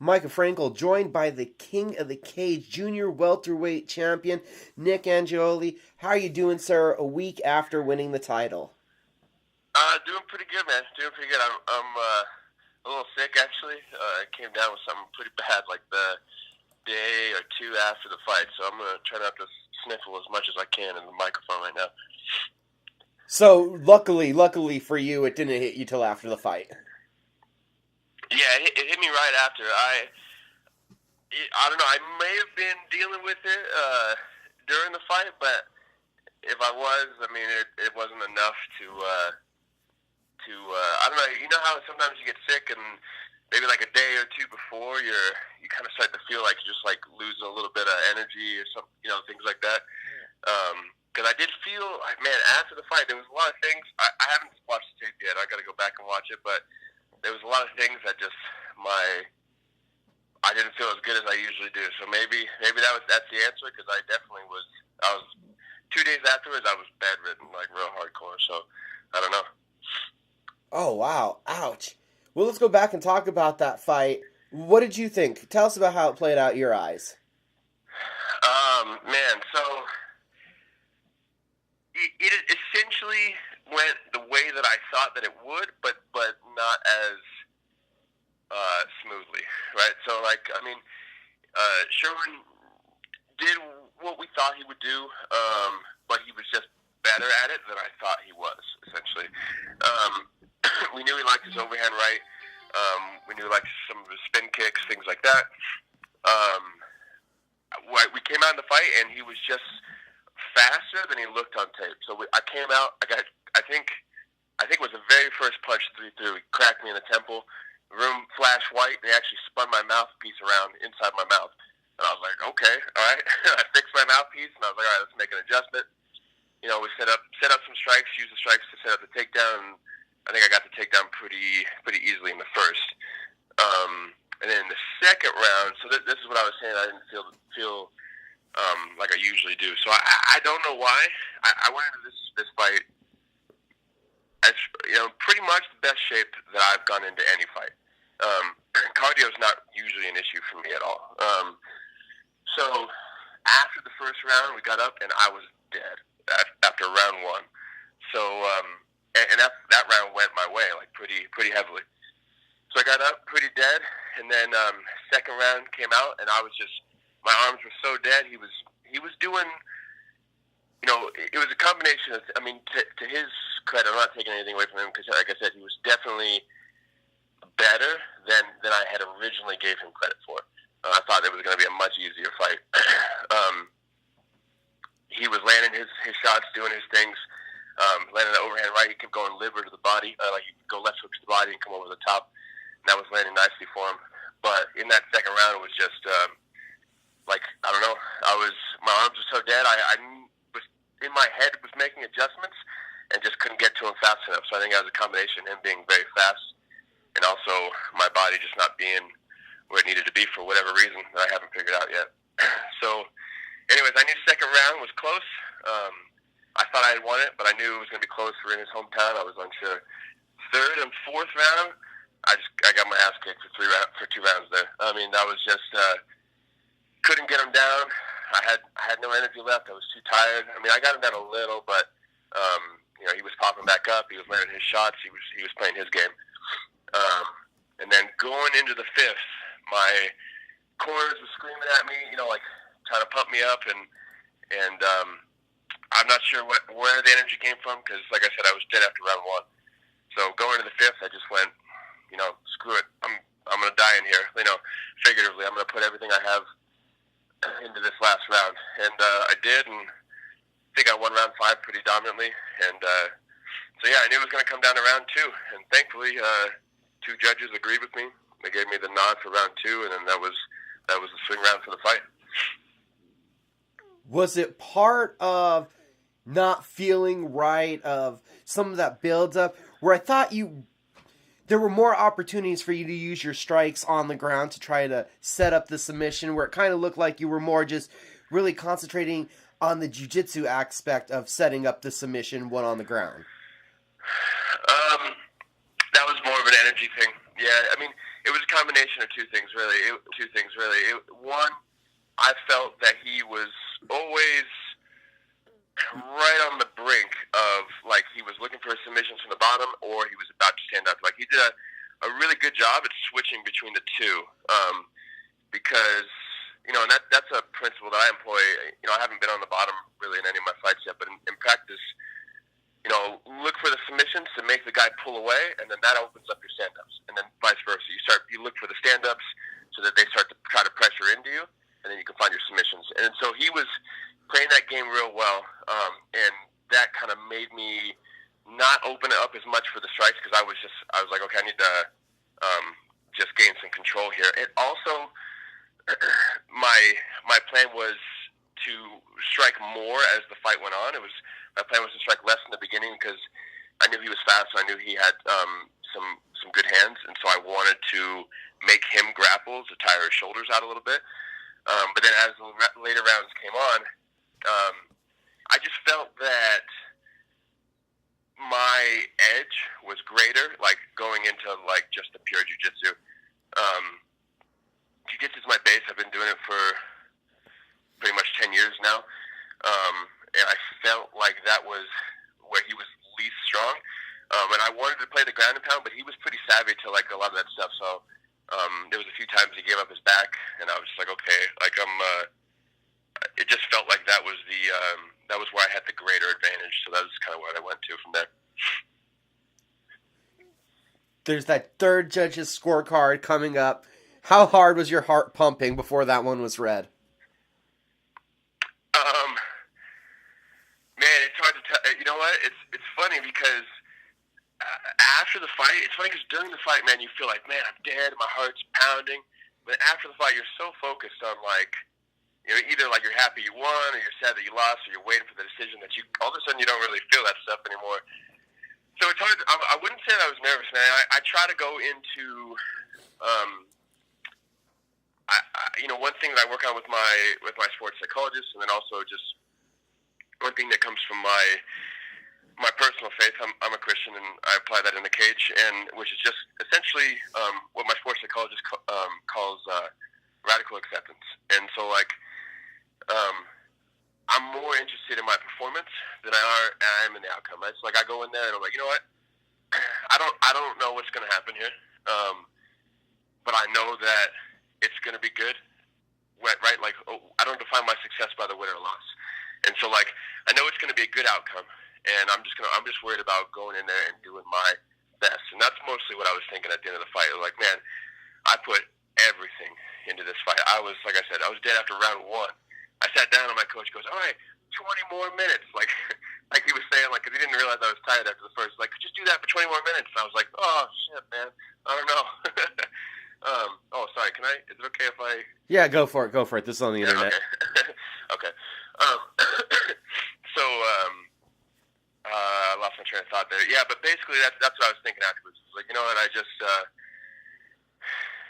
Micah Frankel, joined by the King of the Cage, junior welterweight champion, Nick Angeloni. How are you doing, sir, a week after winning the title? Doing pretty good, man. Doing pretty good. I'm a little sick, actually. I came down with something pretty bad, like the day or two after the fight, so I'm going to try not to sniffle as much as I can in the microphone right now. So, luckily for you, it didn't hit you till after the fight. Yeah, it hit me right after. I don't know. I may have been dealing with it during the fight, but if I was, I mean, it wasn't enough to I don't know. You know how sometimes you get sick and maybe like a day or two before you kind of start to feel like you're just like losing a little bit of energy or some, things like that. Because I did feel, man, after the fight, there was a lot of things. I haven't watched the tape yet. I got to go back and watch it, but there was a lot of things that just I didn't feel as good as I usually do. So maybe that's the answer, because I definitely was. I was 2 days afterwards. I was bedridden, like real hardcore. So I don't know. Oh, wow. Ouch. Well, let's go back and talk about that fight. What did you think? Tell us about how it played out in your eyes. Man, so it essentially went the way that I thought that it would, but not as smoothly, right? So, Sherwin did what we thought he would do, but he was just better at it than I thought he was, essentially. We knew he liked his overhand right. We knew he liked some of his spin kicks, things like that. We came out in the fight, and he was just faster than he looked on tape. So I came out. I think it was the very first punch 3-3. He cracked me in the temple. The room flashed white. They actually spun my mouthpiece around inside my mouth, and I was like, okay, all right. I fixed my mouthpiece, and I was like, all right, let's make an adjustment. We set up some strikes, used the strikes to set up the takedown. I think I got the takedown pretty easily in the first. And then in the second round, so this is what I was saying. I didn't feel like I usually do. So I don't know why. I went into this fight as pretty much the best shape that I've gone into any fight. Cardio is not usually an issue for me at all. So after the first round, we got up and I was dead after round one. So and that round went my way, like pretty heavily. So I got up pretty dead, and then second round came out, and I was just, my arms were so dead. He was doing, it was a combination of, to his credit, I'm not taking anything away from him, because like I said, he was definitely better than I had originally gave him credit for. I thought it was going to be a much easier fight. He was landing his shots, doing his things, landing the overhand right. He kept going liver to the body, like he could go left hook to the body and come over the top. And that was landing nicely for him. But in that second round, it was just, I don't know. My arms were so dead. I was, in my head, was making adjustments and just couldn't get to him fast enough. So I think that was a combination of him being very fast and also my body just not being where it needed to be for whatever reason that I haven't figured out yet. So, anyways, I knew second round was close. I thought I had won it, but I knew it was going to be close for in his hometown. I was unsure. Third and fourth round, I got my ass kicked for 2 rounds there. I was just couldn't get him down. I had no energy left. I was too tired. I got him down a little, but he was popping back up. He was landing his shots. He was playing his game. And then going into the fifth, my corners were screaming at me, trying to pump me up, and I'm not sure where the energy came from, because like I said, I was dead after round one. So going into the fifth, I just went, screw it. I'm going to die in here. Figuratively, I'm going to put everything I have into this last round. And I did, and I think I won round 5 pretty dominantly. And so, yeah, I knew it was going to come down to round 2. And thankfully, 2 judges agreed with me. They gave me the nod for round 2, and then that was the swing round for the fight. Was it part of not feeling right, of some of that build-up, where I thought there were more opportunities for you to use your strikes on the ground to try to set up the submission, where it kind of looked like you were more just really concentrating on the jiu-jitsu aspect of setting up the submission one on the ground? That was more of an energy thing. Yeah, It was a combination of two things, really. One, I felt that he was always right on the brink of, like, he was looking for submissions from the bottom, or he was about to stand up. Like, he did a really good job at switching between the two, because, you know, and that's a principle that I employ. You know, I haven't been on the bottom really in any of my fights yet, but in practice, you know, look for the submissions to make the guy pull away, and then that opens up your stand-ups, and then vice versa. You look for the stand-ups so that they start to try to pressure into you, and then you can find your submissions. And so he was playing that game real well, and that kind of made me not open it up as much for the strikes, because I was like, okay, I need to just gain some control here. It also, my plan was to strike more as the fight went on. My plan was to strike less in the beginning, because I knew he was fast, so I knew he had some good hands, and so I wanted to make him grapple to tire his shoulders out a little bit. But then as the later rounds came on, I just felt that my edge was greater, like going into like just the pure jiu-jitsu. Jiu-jitsu is my base. I've been doing it for pretty much 10 years now. And I felt like that was where he was least strong. And I wanted to play the ground and pound, but he was pretty savvy to like a lot of that stuff. So there was a few times he gave up his back, and I was just like, okay, like it just felt like that was where I had the greater advantage. So that was kind of what I went to from there. There's that third judge's scorecard coming up. How hard was your heart pumping before that one was read? Man, it's hard to tell. You know what? It's funny because after the fight, it's funny because during the fight, man, you feel like, man, I'm dead, my heart's pounding. But after the fight, you're so focused on, like, you know, either like you're happy you won, or you're sad that you lost, or you're waiting for the decision, that you all of a sudden you don't really feel that stuff anymore. So it's hard. I wouldn't say that I was nervous, man. I try to go into, you know, one thing that I work on with my sports psychologist, and then also just one thing that comes from my personal faith. I'm a Christian, and I apply that in the cage, and which is just essentially what my sports psychologist calls radical acceptance. And so, like, I'm more interested in my performance than I am in the outcome. It's like I go in there and I'm like, you know what? I don't know what's going to happen here, but I know that it's going to be good. Right? Like, I don't define my success by the win or loss, and so, like, I know it's going to be a good outcome, and I'm just worried about going in there and doing my best. And that's mostly what I was thinking at the end of the fight. Like, man, I put everything into this fight. I was, like I said, I was dead after round one. I sat down and my coach goes, all right, 20 more minutes. Like he was saying, like, because he didn't realize I was tired after the first. Like, just do that for 20 more minutes. And I was like, oh, shit, man. I don't know. Sorry. Is it okay if I... Yeah, go for it. This is on the internet. Okay. I lost my train of thought there. Yeah, but basically that's what I was thinking afterwards. Like, you know what, I just,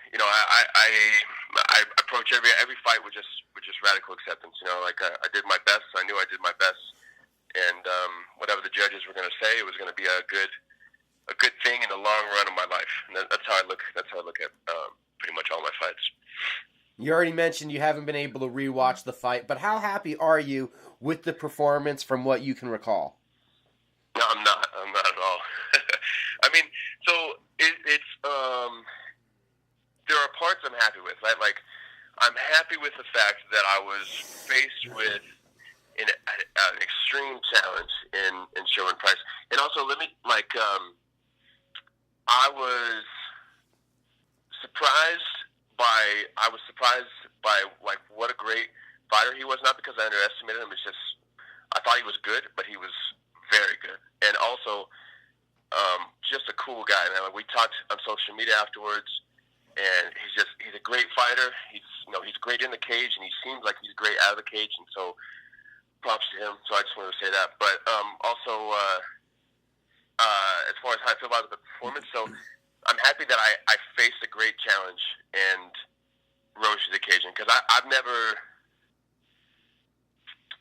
you know, I approach every fight with just radical acceptance. You know, like I did my best. I knew I did my best, and whatever the judges were going to say, it was going to be a good thing in the long run of my life. And that's how I look. That's how I look at pretty much all my fights. You already mentioned you haven't been able to rewatch the fight, but how happy are you with the performance from what you can recall? No, I'm not at all. I mean, so it's there are parts I'm happy with, right? Like, I'm happy with the fact that I was faced with an extreme challenge in Sherwin Price. And also, I was surprised by like what a great fighter he was. Not because I underestimated him. It's just I thought he was good, but he was very good. And also, just a cool guy, man. Like, we talked on social media afterwards, and he's a great fighter. He's great in the cage, and he seems like he's great out of the cage. And so, props to him. So I just wanted to say that. But also, as far as how I feel about the performance, so I'm happy that I faced a great challenge and rose to the occasion, because I've never.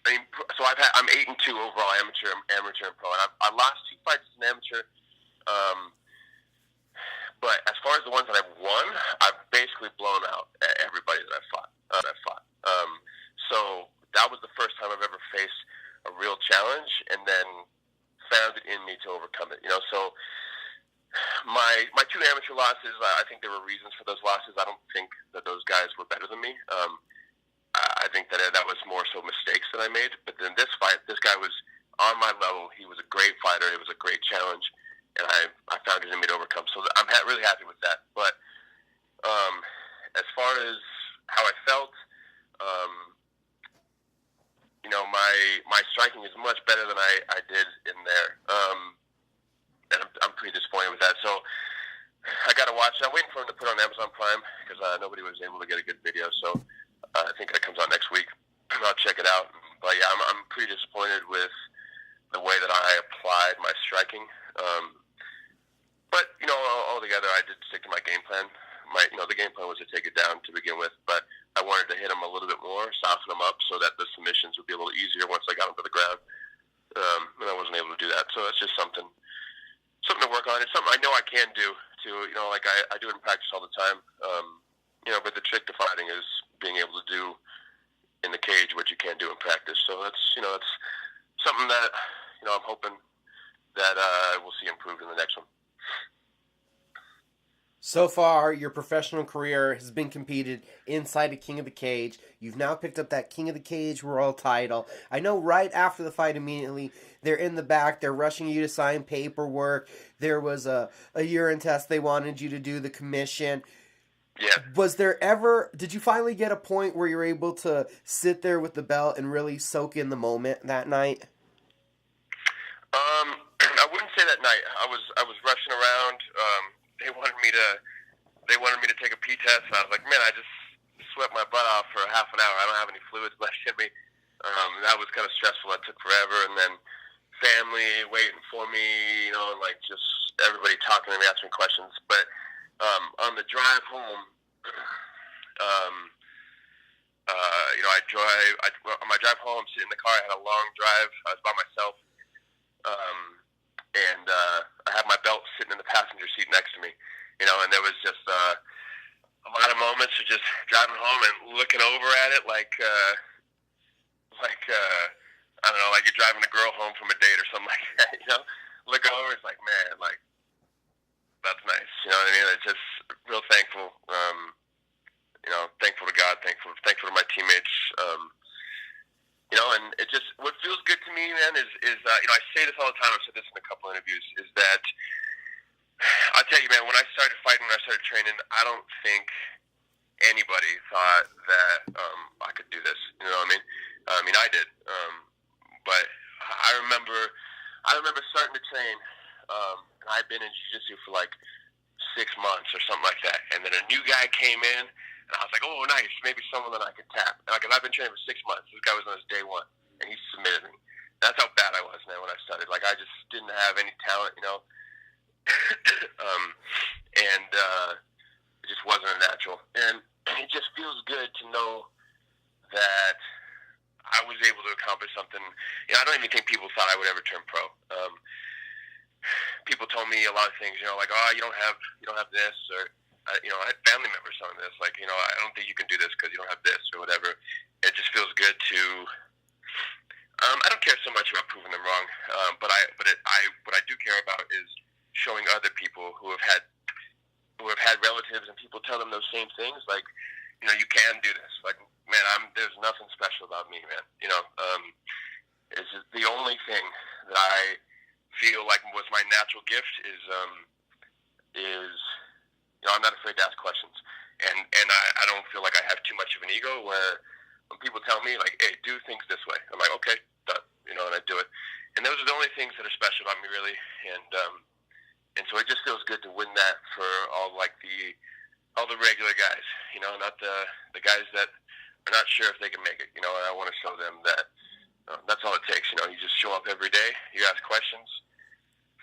I mean, so I'm 8-2 overall, amateur and pro, and I lost 2 fights as an amateur, But as far as the ones that I've won, I've basically blown out everybody that I've fought. So that was the first time I've ever faced a real challenge, and then found it in me to overcome it. So my two amateur losses, I think there were reasons for those losses. I don't think that those guys were better than me. I think that was more so mistakes that I made. But then this fight, this guy was on my level. He was a great fighter. It was a great challenge, and I found it in me to overcome. So I'm really happy with that. But as far as how I felt, my striking is much better than I did in there. And I'm pretty disappointed with that. So I got to watch it. I'm waiting for him to put it on Amazon Prime because nobody was able to get a good video. So I think that comes out next week. I'll check it out. But yeah, I'm pretty disappointed with the way that I applied my striking. But altogether, I did stick to my game plan. The game plan was to take it down to begin with, but I wanted to hit him a little bit more, soften him up, so that the submissions would be a little easier once I got him to the ground. And I wasn't able to do that, so that's just something to work on. It's something I know I can do too. Like I do it in practice all the time. But the trick to fighting is being able to do in the cage what you can't do in practice. So that's it's something that I'm hoping that we'll see improved in the next one. So far, your professional career has been competed inside a King of the Cage. You've now picked up that King of the Cage world title. I know right after the fight immediately, they're in the back, they're rushing you to sign paperwork. There was a urine test they wanted you to do, the commission. Yeah. Did you finally get a point where you're able to sit there with the belt and really soak in the moment that night? I wouldn't say that night. I was rushing around. They wanted me to take a pee test, and I was like, man, I just sweat my butt off for half an hour. I don't have any fluids left in me. That was kind of stressful. That took forever, and then family waiting for me, and just everybody talking to me, asking questions. But on the drive home, on my drive home, sitting in the car, I had a long drive. I was by myself. And I had my belt sitting in the passenger seat next to me, and there was just a lot of moments of just driving home and looking over at it like I don't know, like you're driving a girl home from a date or something like that, Look over, it's like, man, like, that's nice, you know what I mean? It's just real thankful, thankful to God, thankful to my teammates, and it just, what feels good to me, man, is I say this all the time, I've said this in a couple interviews, is that, I'll tell you, man, when I started fighting, when I started training, I don't think anybody thought that I could do this, you know what I mean? I did, but I remember starting to train, and I'd been in jiu-jitsu for like 6 months or something like that, and then a new guy came in, and I was like, oh, nice, maybe someone that I could tap. Because I've been training for 6 months. This guy was on his day one, and he submitted me. That's how bad I was, man, when I started. Like, I just didn't have any talent, it just wasn't a natural. And it just feels good to know that I was able to accomplish something. I don't even think people thought I would ever turn pro. People told me a lot of things, like, oh, you don't have this, or I had family members telling me this, like, I don't think you can do this because you don't have this or whatever. It just feels good to. I don't care so much about proving them wrong, but what I do care about is showing other people who have had relatives and people tell them those same things, like, you can do this. Like, man, there's nothing special about me, man. It's just the only thing that I feel like was my natural gift is I'm not afraid to ask questions, and I don't feel like I have too much of an ego where when people tell me, like, hey, do things this way, I'm like, okay, done, and I do it. And those are the only things that are special about me, really, and so it just feels good to win that for all the regular guys, not the guys that are not sure if they can make it, and I want to show them that that's all it takes, you just show up every day, you ask questions,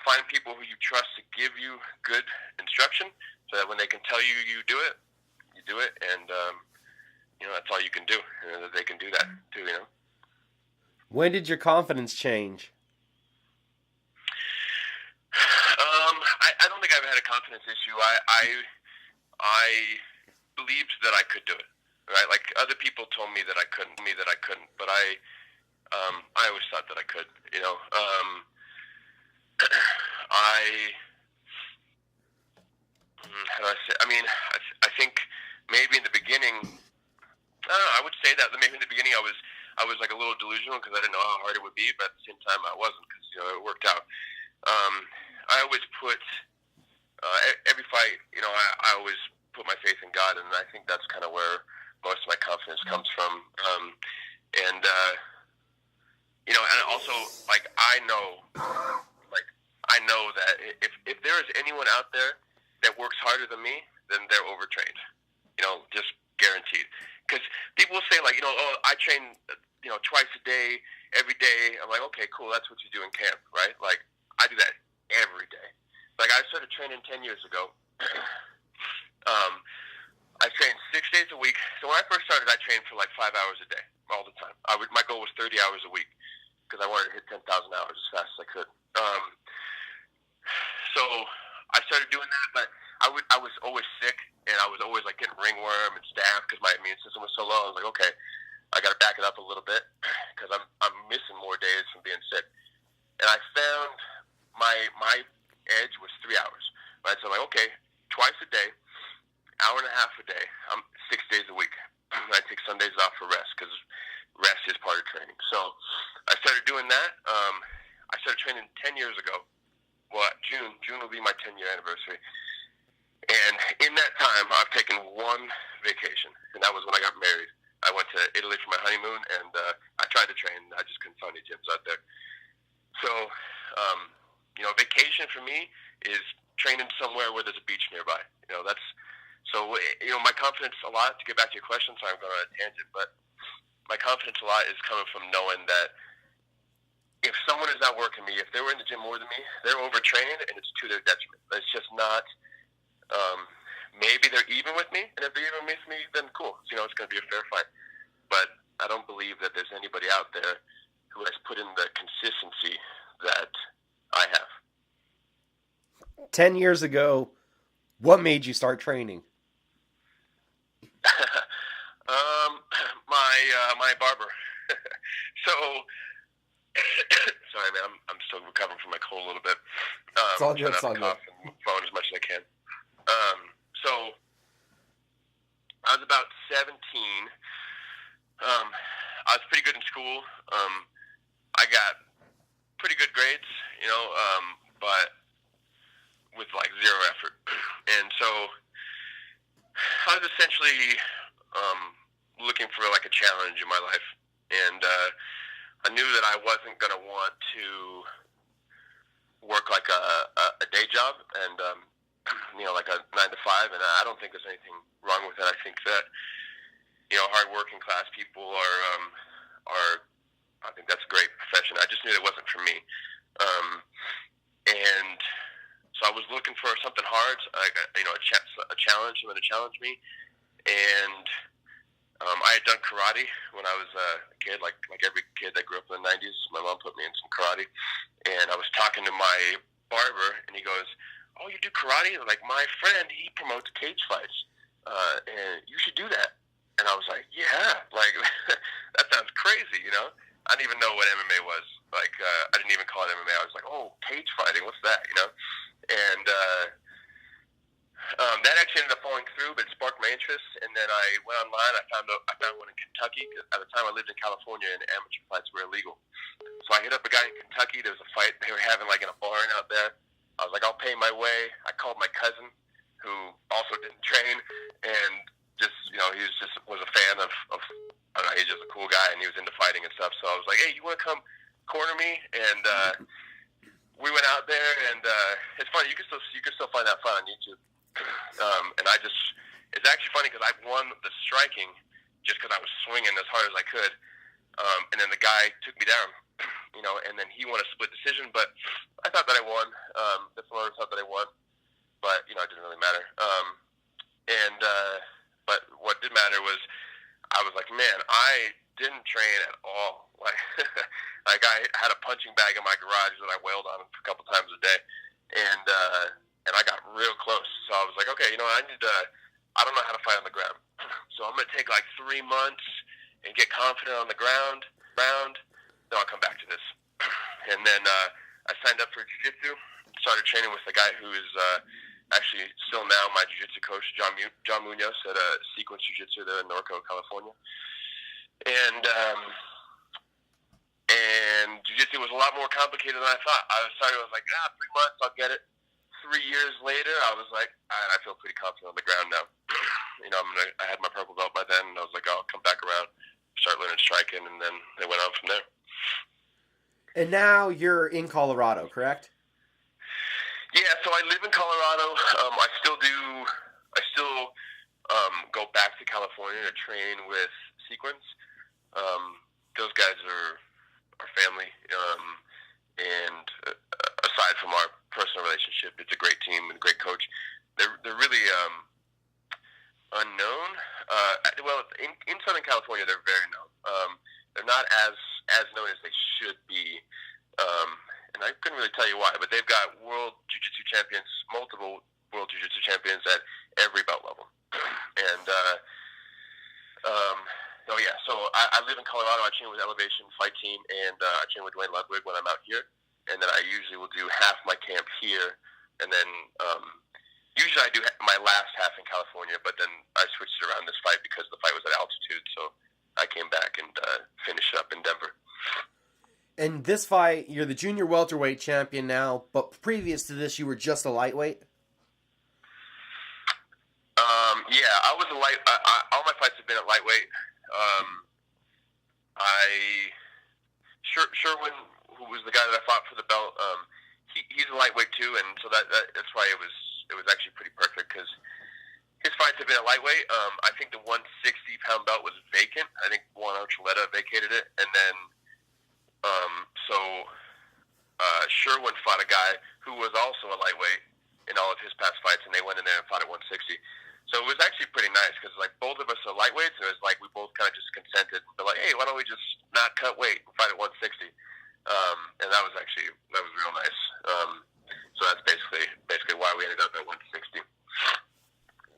find people who you trust to give you good instruction, so that when they can tell you you do it, and that's all you can do, that they can do that too, When did your confidence change? I don't think I've had a confidence confidence issue. I believed that I could do it. Right? Like other people told me that I couldn't, but I always thought that I could. You know, how do I say? I mean, I think maybe in the beginning, I don't know. I would say that maybe in the beginning I was like a little delusional because I didn't know how hard it would be, but at the same time I wasn't because it worked out. I always put every fight. I always put my faith in God, and I think that's kind of where most of my confidence comes from. And also like I know that if there is anyone out there that works harder than me, then they're overtrained. Just guaranteed. Because people will say like, oh, I train, twice a day, every day. I'm like, okay, cool. That's what you do in camp, right? Like I do that every day. Like I started training 10 years ago. I trained 6 days a week. So when I first started, I trained for like 5 hours a day, all the time. My goal was 30 hours a week because I wanted to hit 10,000 hours as fast as I could. So I started doing that, but I was always sick, and I was always like getting ringworm and staph because my immune system was so low. I was like, okay, I got to back it up a little bit because I'm missing more days from being sick. And I found my edge was 3 hours. Right, so I'm like, okay, twice a day, hour and a half a day. I'm 6 days a week. I take Sundays off for rest because rest is part of training. So I started doing that. I started training 10 years ago. Well, June will be my 10-year anniversary. And in that time, I've taken one vacation, and that was when I got married. I went to Italy for my honeymoon, and I tried to train. I just couldn't find any gyms out there. So, vacation for me is training somewhere where there's a beach nearby. My confidence a lot, to get back to your question, sorry I'm going on a tangent, but my confidence a lot is coming from knowing that if someone is not working me, if they were in the gym more than me, they're overtrained, and it's to their detriment. It's just not, maybe they're even with me, and if they're even with me, then cool. It's going to be a fair fight. But I don't believe that there's anybody out there who has put in the consistency that I have. 10 years ago, what made you start training? My barber. So, sorry, man, I'm still recovering from my cold a little bit. It's all good. It's all good. And phone as much as I can. So I was about 17. I was pretty good in school. I got pretty good grades, but with like zero effort. And so I was essentially looking for like a challenge in my life. And I knew that I wasn't going to want to work like a day job and, like a 9 to 5. And I don't think there's anything wrong with that. I think that, hard working class people are, I think that's a great profession. I just knew it wasn't for me. And so I was looking for something hard, like a challenge, someone to challenge me. And I had done karate when I was a kid, like every kid that grew up in the 90s. My mom put me in some karate. And I was talking to my barber, and he goes, "Oh, you do karate? Like, my friend, he promotes cage fights. And you should do that." And I was like, yeah, like, that sounds crazy, I didn't even know what MMA was. Like, I didn't even call it MMA. I was like, oh, cage fighting, what's that, And that actually ended up falling through, but it sparked my interest. And then I went online. I found one in Kentucky. At the time, I lived in California, and amateur fights were illegal. So I hit up a guy in Kentucky. There was a fight they were having, like, in a barn out there. I was like, I'll pay my way. I called my cousin, who also didn't train, and just, he was a fan of I don't know, he's just a cool guy, and he was into fighting and stuff. So I was like, hey, you want to come corner me? And we went out there, and it's funny. You can still find that fight on YouTube. And it's actually funny because I won the striking just because I was swinging as hard as I could. And then the guy took me down, and then he won a split decision. But I thought that I won. The promoter thought that I won, but it didn't really matter. But what did matter was I was like, man, I didn't train at all. Like I had a punching bag in my garage that I wailed on a couple times a day, and I got real close I don't know how to fight on the ground. So I'm going to take like 3 months and get confident on the ground. Then I'll come back to this. And then I signed up for jiu-jitsu, started training with a guy who is actually still now my jiu-jitsu coach, John Munoz at Sequence Jiu-Jitsu there in Norco, California. And jiu-jitsu was a lot more complicated than I thought. I was like, 3 months, I'll get it. 3 years later, I was like, I feel pretty confident on the ground now. I had my purple belt by then, and I was like, I'll come back around, start learning striking, and then they went on from there. And now you're in Colorado, correct? Yeah, so I live in Colorado. I still go back to California to train with Sequence. Those guys are family, and aside from our personal relationship, it's a great team and a great coach. They're really unknown. Well, in Southern California, they're very known. They're not as known as they should be, and I couldn't really tell you why. But they've got world jiu-jitsu champions, multiple world jiu-jitsu champions at every belt level, and so I live in Colorado. I train with Elevation Fight Team, and I train with Dwayne Ludwig when I'm out here. And then I usually will do half my camp here, and then usually I do my last half in California, but then I switched it around this fight because the fight was at altitude, so I came back and finished up in Denver. And this fight, you're the junior welterweight champion now, but previous to this, you were just a lightweight? Yeah, I was a light. All my fights have been at lightweight. Sherwin, who was the guy that I fought for the belt, he's a lightweight too, and so that's why it was actually pretty perfect because his fights have been at lightweight. I think the 160-pound belt was vacant. I think Juan Archuleta vacated it, and then Sherwin fought a guy who was also a lightweight in all of his past fights, and they went in there and fought at 160. So it was actually pretty nice because like both of us are lightweights, and it was like we both kind of just consented. They're like, hey, why don't we just not cut weight and fight at 160? And that was real nice. So that's basically why we ended up at 160.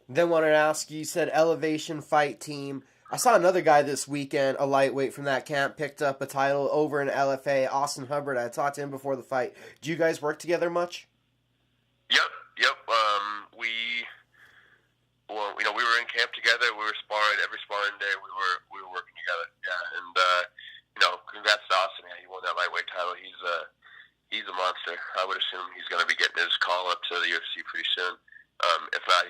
Then wanted to ask you said Elevation Fight Team. I saw another guy this weekend, a lightweight from that camp, picked up a title over in LFA, Austin Hubbard. I talked to him before the fight. Do you guys work together much? Yep. We were in camp together. We were sparring every sparring day. We were working together. Yeah, and congrats to Austin. Yeah, he won that lightweight title. He's a monster. I would assume he's going to be getting his call up to the UFC pretty soon. If not,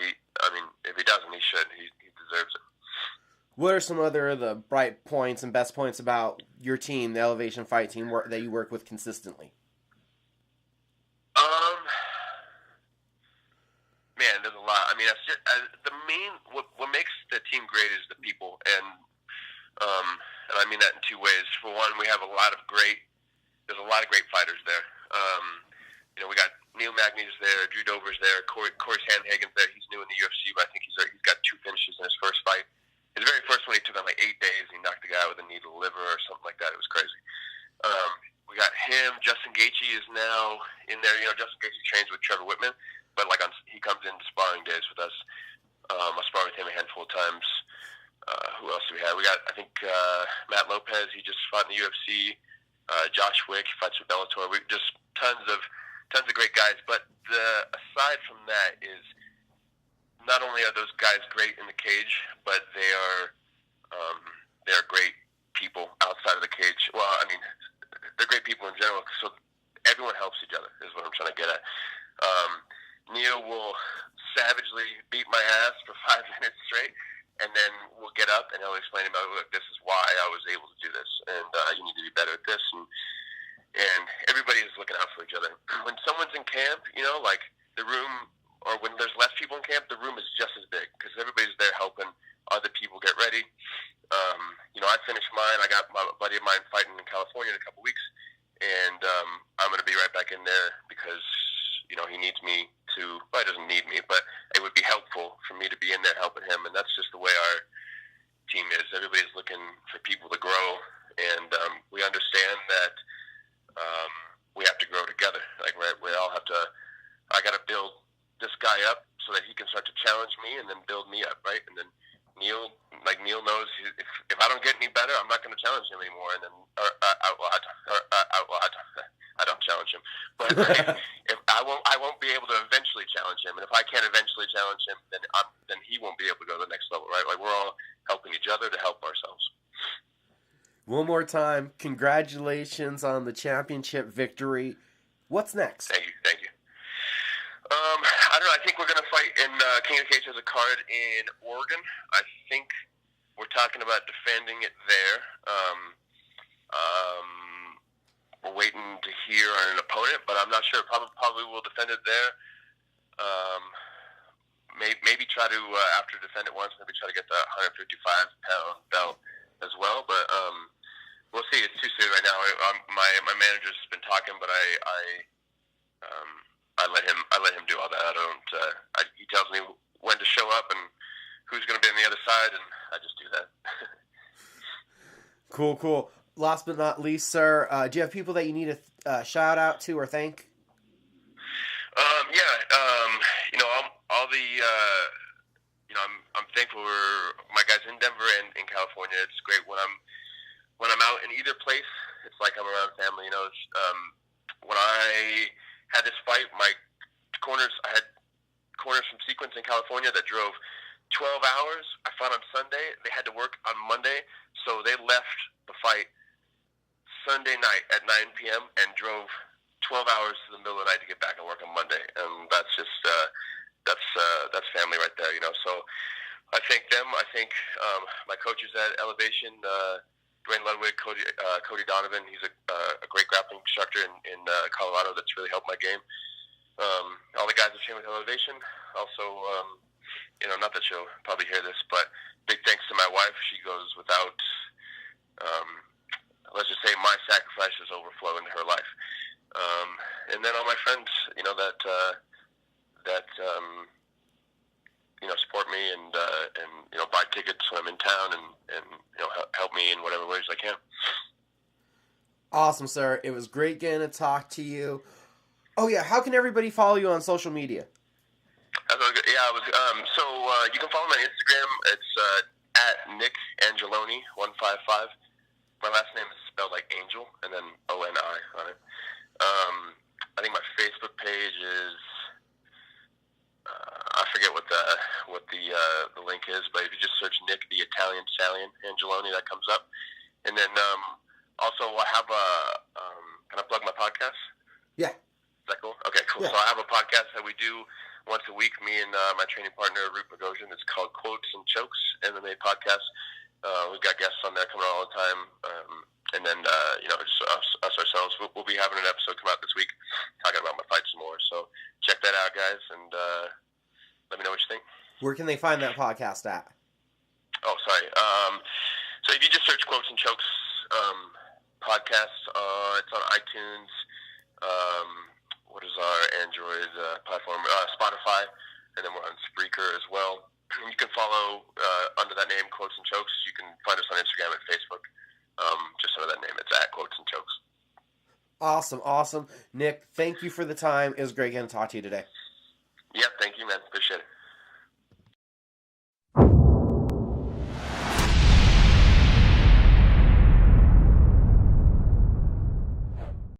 if he doesn't, he should. He deserves it. What are some other of the bright points and best points about your team, the Elevation Fight Team, that you work with consistently? Man, there's a lot. That's just the main. What makes the team great is the people, and I mean that in two ways. For one, we have there's a lot of great fighters there. We got Neil Magny's there, Drew Dover's there, Corey Sandhagen's there. He's new in the UFC, but I think he's got 2 finishes in his first fight. His very first one, he took on like 8 days. He knocked the guy out with a knee to the liver or something like that. It was crazy. We got him. Justin Gaethje is now in there. Justin Gaethje trains with Trevor Whitman, but he comes in sparring days with us. I sparred with him a handful of times. Who else do we have? We got, I think, Matt Lopez. He just fought in the UFC. Josh Wick, he fights with Bellator. We just tons of great guys. But aside from that is not only are those guys great in the cage, but they are great people outside of the cage. Well, they're great people in general. So everyone helps each other is what I'm trying to get at. Neil will savagely beat my ass for 5 minutes straight, and then we'll get up and he'll explain to me, look, this is why I was able to do this, and you need to be better at this, and everybody is looking out for each other. When someone's in camp, like the room, or when there's less people in camp, the room is just as big because everybody's there helping other people get ready. I finished mine. I got my buddy of mine fighting in California in a couple weeks, and I'm going to be right back in there because he needs me to. Well, he doesn't need me, but it would be helpful for me to be in there helping him, and that's just the way our team is. Everybody's looking for people to grow, and we understand that we have to grow together. Like we all have to. I got to build this guy up so that he can start to challenge me and then build me up, right? And then Neil knows if I don't get any better, I'm not going to challenge him anymore. And then I don't challenge him, but if I won't be able to eventually challenge him. And if I can't eventually challenge him, then he won't be able to go to the next level, right? Like we're all helping each other to help ourselves. One more time, congratulations on the championship victory. What's next? Thank you. I don't know. I think we're going to fight in King of the Cage has a card in Oregon. I think we're talking about defending it there. We're waiting to hear on an opponent, but I'm not sure. Probably we'll defend it there. Maybe try to, after defend it once, maybe try to get the 155-pound belt as well. But we'll see. It's too soon right now. My manager's been talking, but I let him do all that. He tells me when to show up and who's going to be on the other side, and I just do that. Cool. Last but not least, sir, do you have people that you need to shout out to or thank? I'm thankful for my guys in Denver and in California. It's great when I'm out in either place. It's like I'm around family. When I had this fight, I had corners from Sequence in California that drove 12 hours. I fought on Sunday. They had to work on Monday, so they left the fight Sunday night at 9 p.m. and drove 12 hours to the middle of the night to get back and work on Monday. And that's just that's family right there, So I thank them. I thank my coaches at Elevation, Dwayne Ludwig, Cody Donovan. He's a great grappling instructor in Colorado that's really helped my game. All the guys that train with Elevation. Also, not that she'll probably hear this, but big thanks to my wife. She goes without, let's just say my sacrifices overflow into her life. And then all my friends, that support me and buy tickets when I'm in town and help me in whatever ways I can. Awesome, sir. It was great getting to talk to you. Oh yeah, how can everybody follow you on social media? You can follow me on Instagram. It's at Nick Angeloni 155. My last name is spelled like Angel and then O-N-I on it. I think my Facebook page is I forget what the link is, but if you just search Nick the Italian Stallion Angeloni, that comes up. And then also I have can I plug my podcast? Yeah. Is that cool? Okay, cool. Yeah. So I have a podcast that we do once a week, me and my training partner, Root Bogosian. It's called Quotes and Chokes MMA Podcast. We've got guests on there coming all the time. And then, just us ourselves. We'll be having an episode come out this week talking about my fight some more. So check that out, guys, and let me know what you think. Where can they find that podcast at? Oh, sorry. So if you just search Quotes and Chokes podcast, it's on iTunes. What is our Android platform? Spotify, and then we're on Spreaker as well. You can follow under that name, Quotes and Chokes. You can find us on Instagram and Facebook. Just under that name, it's at Quotes and Chokes. Awesome. Nick, thank you for the time. It was great getting to talk to you today. Yeah, thank you, man. Appreciate it.